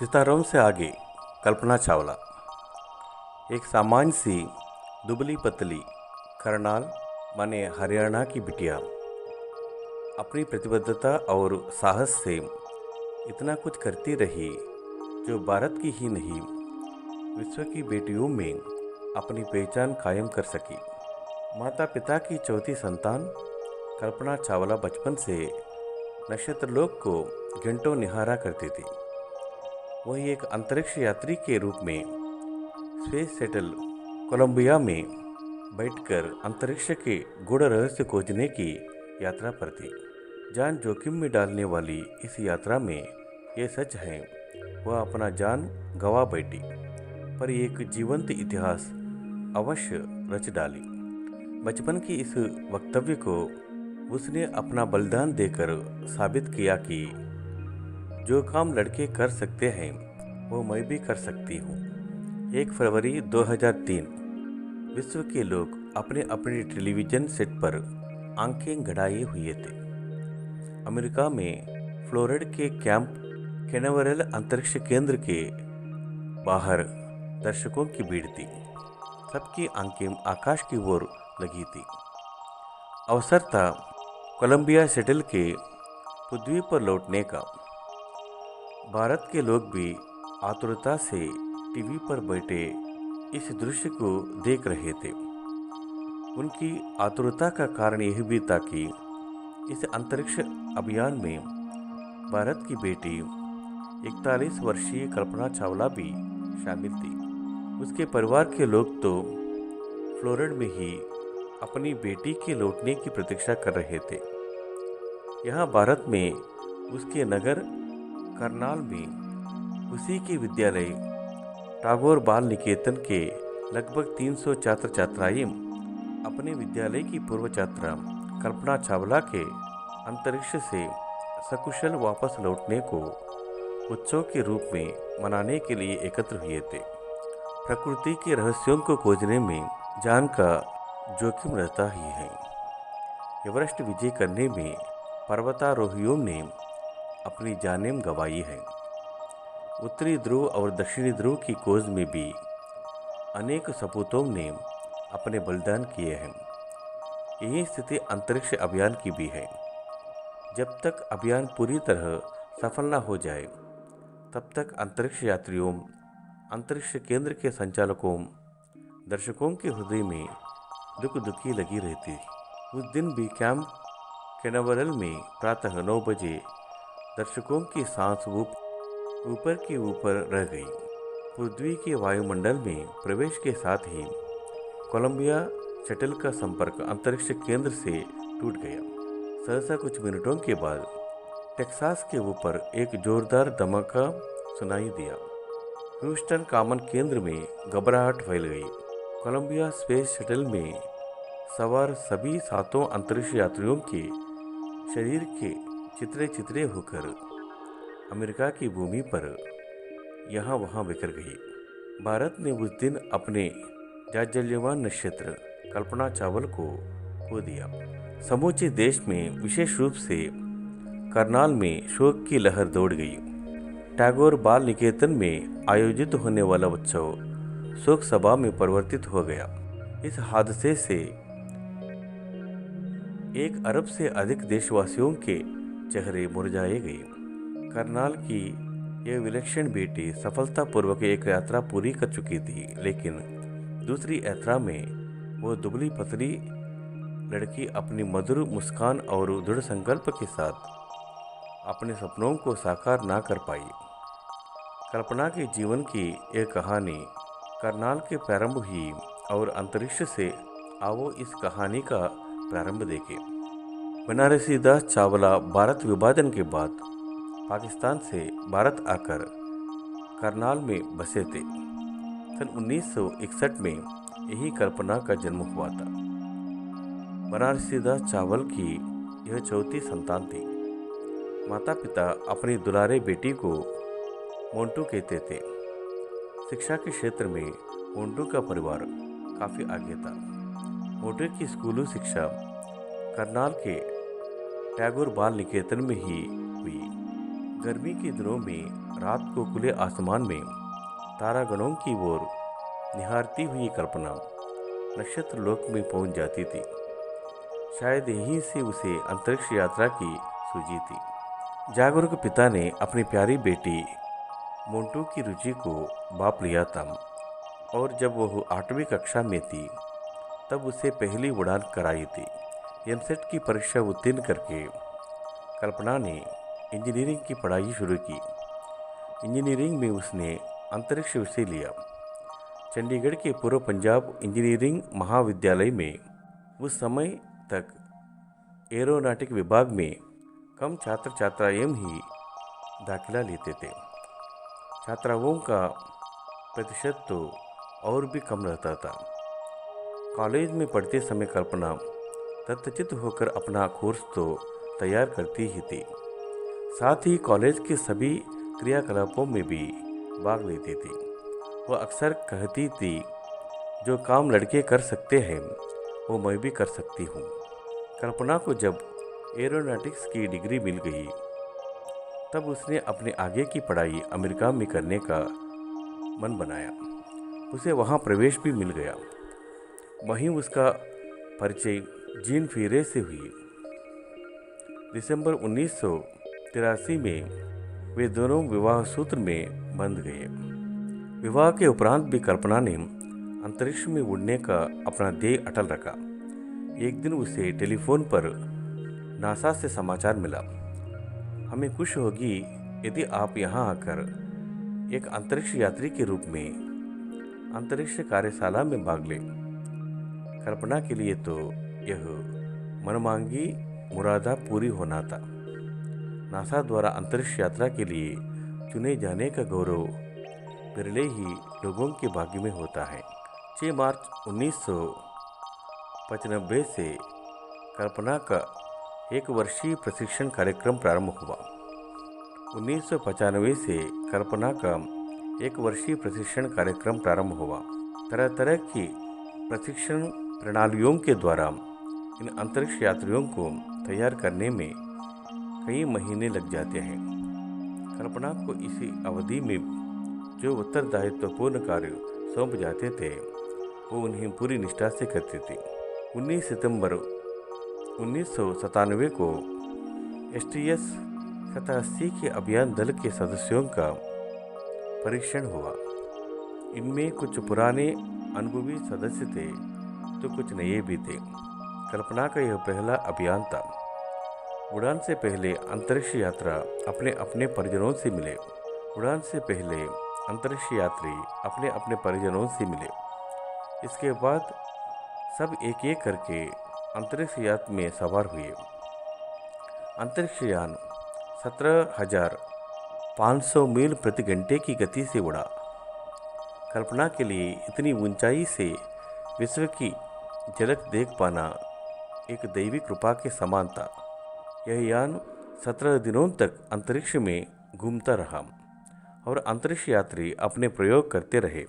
सितारों से आगे कल्पना चावला एक सामान्य सी दुबली पतली करनाल माने हरियाणा की बिटिया अपनी प्रतिबद्धता और साहस से इतना कुछ करती रही जो भारत की ही नहीं विश्व की बेटियों में अपनी पहचान कायम कर सकी। माता पिता की चौथी संतान कल्पना चावला बचपन से नक्षत्रलोक को घंटों निहारा करती थी। वही एक अंतरिक्ष यात्री के रूप में स्पेस शटल कोलंबिया में बैठकर अंतरिक्ष के गूढ़ रहस्य खोजने की यात्रा पर थी। जान जोखिम में डालने वाली इस यात्रा में ये सच है वह अपना जान गंवा बैठी, पर एक जीवंत इतिहास अवश्य रच डाली। बचपन की इस वक्तव्य को उसने अपना बलिदान देकर साबित किया कि जो काम लड़के कर सकते हैं वो मैं भी कर सकती हूँ। 1 फरवरी 2003 विश्व के लोग अपने अपने टेलीविज़न सेट पर आंखें गड़ाए हुए थे। अमेरिका में फ्लोरिडा के कैंप कैनावरल अंतरिक्ष केंद्र के बाहर दर्शकों की भीड़ थी। सबकी आंखें आकाश की ओर लगी थी। अवसर था कोलंबिया शटल के पृथ्वी पर लौटने का। भारत के लोग भी आतुरता से टीवी पर बैठे इस दृश्य को देख रहे थे। उनकी आतुरता का कारण यह भी था कि इस अंतरिक्ष अभियान में भारत की बेटी 41 वर्षीय कल्पना चावला भी शामिल थी। उसके परिवार के लोग तो फ्लोरिडा में ही अपनी बेटी के लौटने की प्रतीक्षा कर रहे थे। यहाँ भारत में उसके नगर करनाल में उसी के विद्यालय टैगोर बाल निकेतन के लगभग 300 छात्र छात्राएं अपने विद्यालय की पूर्व छात्रा कल्पना चावला के अंतरिक्ष से सकुशल वापस लौटने को उत्सव के रूप में मनाने के लिए एकत्र हुए थे। प्रकृति के रहस्यों को खोजने में जान का जोखिम रहता ही है। एवरेस्ट विजय करने में पर्वतारोहियों ने अपनी जानें गंवाई है। उत्तरी ध्रुव और दक्षिणी ध्रुव की खोज में भी अनेक सपूतों ने अपने बलिदान किए हैं। यही स्थिति अंतरिक्ष अभियान की भी है। जब तक अभियान पूरी तरह सफल न हो जाए तब तक अंतरिक्ष यात्रियों, अंतरिक्ष केंद्र के संचालकों, दर्शकों के हृदय में दुखी लगी रहती। उस दिन भी कैंप कैनावरल में प्रातः 9 बजे दर्शकों की सांस ऊपर की ऊपर रह गई। पृथ्वी के वायुमंडल में प्रवेश के साथ ही कोलंबिया शटल का संपर्क अंतरिक्ष केंद्र से टूट गया। सहसा कुछ मिनटों के बाद टेक्सास के ऊपर एक जोरदार धमाका सुनाई दिया। ह्यूस्टन कॉमन केंद्र में घबराहट फैल गई। कोलंबिया स्पेस शटल में सवार सभी 7 अंतरिक्ष यात्रियों के शरीर के चित्रे होकर अमेरिका की भूमि पर यहाँ वहाँ बिखर गई। भारत ने उस दिन अपने जाज्वल्यमान नक्षत्र कल्पना चावला को खो दिया। समूचे देश में विशेष रूप से करनाल में शोक की लहर दौड़ गई। टैगोर बाल निकेतन में आयोजित होने वाला उत्सव शोक सभा में परिवर्तित हो गया। इस हादसे से 1 अरब से अधिक देशवासियों के चेहरे मुरझाए गए। करनाल की यह विलक्षण बेटी सफलतापूर्वक एक यात्रा पूरी कर चुकी थी, लेकिन दूसरी यात्रा में वो दुबली पतली लड़की अपनी मधुर मुस्कान और दृढ़ संकल्प के साथ अपने सपनों को साकार ना कर पाई। कल्पना के जीवन की यह कहानी करनाल के प्रारंभ हुई और अंतरिक्ष से आओ इस कहानी का प्रारंभ देखें। बनारसी दास चावला भारत विभाजन के बाद पाकिस्तान से भारत आकर करनाल में बसे थे। सन 1961 में यही कल्पना का जन्म हुआ था। बनारसी दास चावल की यह चौथी संतान थी। माता पिता अपनी दुलारे बेटी को मोंटू कहते थे। शिक्षा के क्षेत्र में मोंटू का परिवार काफ़ी आगे था। मोंटू की स्कूली शिक्षा करनाल के टैगोर बाल निकेतन में ही हुई। गर्मी के दिनों में रात को खुले आसमान में तारागणों की ओर निहारती हुई कल्पना नक्षत्र लोक में पहुंच जाती थी। शायद यहीं से उसे अंतरिक्ष यात्रा की सूझी थी। जागरूक पिता ने अपनी प्यारी बेटी मोंटू की रुचि को भांप लिया था और जब वह 8वीं कक्षा में थी तब उसे पहली उड़ान कराई थी। एमसेट की परीक्षा उत्तीर्ण करके कल्पना ने इंजीनियरिंग की पढ़ाई शुरू की। इंजीनियरिंग में उसने अंतरिक्ष विषय लिया। चंडीगढ़ के पूर्व पंजाब इंजीनियरिंग महाविद्यालय में उस समय तक एरोनॉटिक विभाग में कम छात्र छात्राएं ही दाखिला लेते थे। छात्राओं का प्रतिशत तो और भी कम रहता था। कॉलेज में पढ़ते समय कल्पना तत्चित होकर अपना कोर्स तो तैयार करती ही थी, साथ ही कॉलेज के सभी क्रियाकलापों में भी भाग लेती थी। वह अक्सर कहती थी, जो काम लड़के कर सकते हैं वो मैं भी कर सकती हूँ। कल्पना को जब एरोनॉटिक्स की डिग्री मिल गई तब उसने अपने आगे की पढ़ाई अमेरिका में करने का मन बनाया। उसे वहाँ प्रवेश भी मिल गया। वहीं उसका परिचय जीन फीरे से हुई। दिसंबर 1983 में वे दोनों विवाह सूत्र में बंध गए। विवाह के उपरांत भी कल्पना ने अंतरिक्ष में उड़ने का अपना ध्येय अटल रखा। एक दिन उसे टेलीफोन पर नासा से समाचार मिला, हमें खुशी होगी यदि आप यहाँ आकर एक अंतरिक्ष यात्री के रूप में अंतरिक्ष कार्यशाला में भाग लें। कल्पना के लिए तो यह मनमांगी मुरादा पूरी होना था। नासा द्वारा अंतरिक्ष यात्रा के लिए चुने जाने का गौरव विरले ही लोगों के भाग्य में होता है। 6 मार्च 1995 से कल्पना का 1 वर्षीय प्रशिक्षण कार्यक्रम प्रारंभ हुआ। 1995 से कल्पना का 1 वर्षीय प्रशिक्षण कार्यक्रम प्रारंभ हुआ। तरह तरह की प्रशिक्षण प्रणालियों के द्वारा इन अंतरिक्ष यात्रियों को तैयार करने में कई महीने लग जाते हैं। कल्पना को इसी अवधि में जो उत्तरदायित्वपूर्ण कार्य सौंप जाते थे वो उन्हें पूरी निष्ठा से करते थे। 19 सितंबर 1997 को STS-87 के अभियान दल के सदस्यों का परीक्षण हुआ। इनमें कुछ पुराने अनुभवी सदस्य थे तो कुछ नए भी थे। कल्पना का यह पहला अभियान था। उड़ान से पहले अंतरिक्ष यात्रा अपने अपने परिजनों से मिले। उड़ान से पहले अंतरिक्ष यात्री अपने अपने परिजनों से मिले। इसके बाद सब एक एक करके अंतरिक्ष यान में सवार हुए। अंतरिक्ष यान 17,500 मील प्रति घंटे की गति से उड़ा। कल्पना के लिए इतनी ऊंचाई से विश्व की झलक देख पाना एक दैवी कृपा के समान था। यह यान 17 दिनों तक अंतरिक्ष में घूमता रहा और अंतरिक्ष यात्री अपने प्रयोग करते रहे।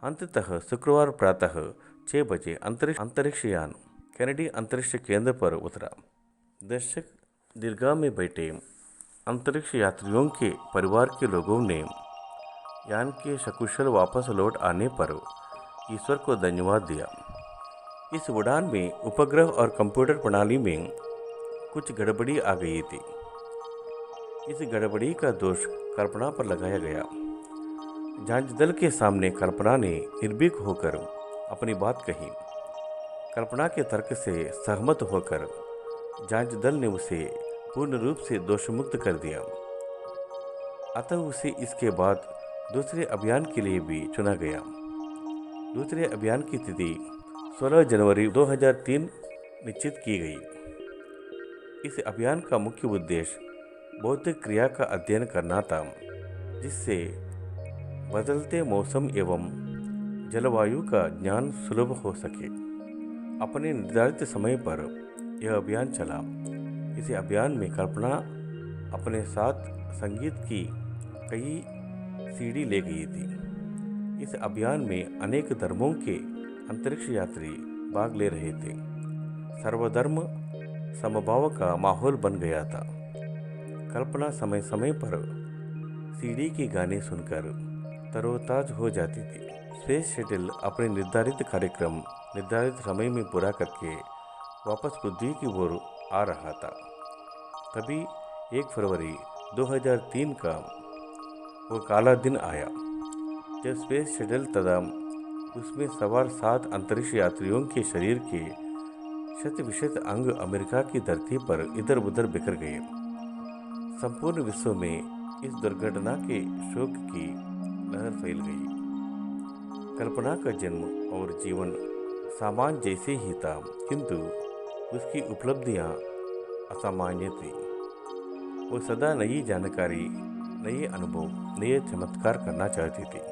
अंततः शुक्रवार प्रातः 6 बजे अंतरिक्ष यान कैनेडी अंतरिक्ष केंद्र पर उतरा। दर्शक दीर्घा में बैठे अंतरिक्ष यात्रियों के परिवार के लोगों ने यान के सकुशल वापस लौट आने पर ईश्वर को धन्यवाद दिया। इस उड़ान में उपग्रह और कंप्यूटर प्रणाली में कुछ गड़बड़ी आ गई थी। इस गड़बड़ी का दोष कल्पना पर लगाया गया। जांच दल के सामने कल्पना ने निर्भीक होकर अपनी बात कही। कल्पना के तर्क से सहमत होकर जांच दल ने उसे पूर्ण रूप से दोषमुक्त कर दिया। अतः उसे इसके बाद दूसरे अभियान के लिए भी चुना गया। दूसरे अभियान की तिथि 16 जनवरी 2003 निश्चित की गई। इस अभियान का मुख्य उद्देश्य भौतिक क्रिया का अध्ययन करना था, जिससे बदलते मौसम एवं जलवायु का ज्ञान सुलभ हो सके। अपने निर्धारित समय पर यह अभियान चला। इस अभियान में कल्पना अपने साथ संगीत की कई सीडी ले गई थी। इस अभियान में अनेक धर्मों के अंतरिक्ष यात्री भाग ले रहे थे। सर्वधर्म समभाव का माहौल बन गया था। कल्पना समय समय पर सीडी के गाने सुनकर तरोताज हो जाती थी। स्पेस शटल अपने निर्धारित कार्यक्रम निर्धारित समय में पूरा करके वापस पृथ्वी की ओर आ रहा था। तभी 1 फरवरी 2003 का वो काला दिन आया, जब स्पेस शटल तथा उसमें सवार 7 अंतरिक्ष यात्रियों के शरीर के शत अंग अमेरिका की धरती पर इधर उधर बिखर गए। संपूर्ण विश्व में इस दुर्घटना के शोक की लहर फैल गई। कल्पना का जन्म और जीवन सामान्य जैसे ही था, किंतु उसकी उपलब्धियां असामान्य थी। वो सदा नई जानकारी, नए अनुभव, नए चमत्कार करना चाहती थी।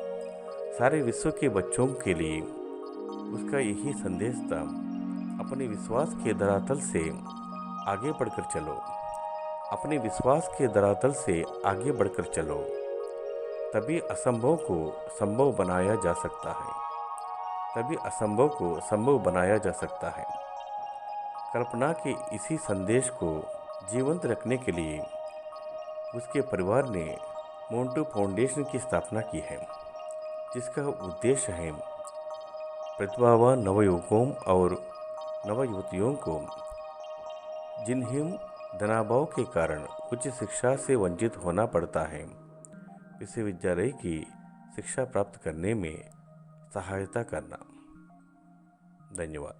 सारे विश्व के बच्चों के लिए उसका यही संदेश था, अपने विश्वास के धरातल से आगे बढ़कर चलो। अपने विश्वास के धरातल से आगे बढ़कर चलो, तभी असंभव को संभव बनाया जा सकता है। तभी असंभव को संभव बनाया जा सकता है। कल्पना के इसी संदेश को जीवंत रखने के लिए उसके परिवार ने मोंटू फाउंडेशन की स्थापना की है, जिसका उद्देश्य है प्रतिभावान नवयुवकों और नवयुवतियों को, जिन्हें धनाभाव के कारण उच्च शिक्षा से वंचित होना पड़ता है, विश्वविद्यालय की शिक्षा प्राप्त करने में सहायता करना। धन्यवाद।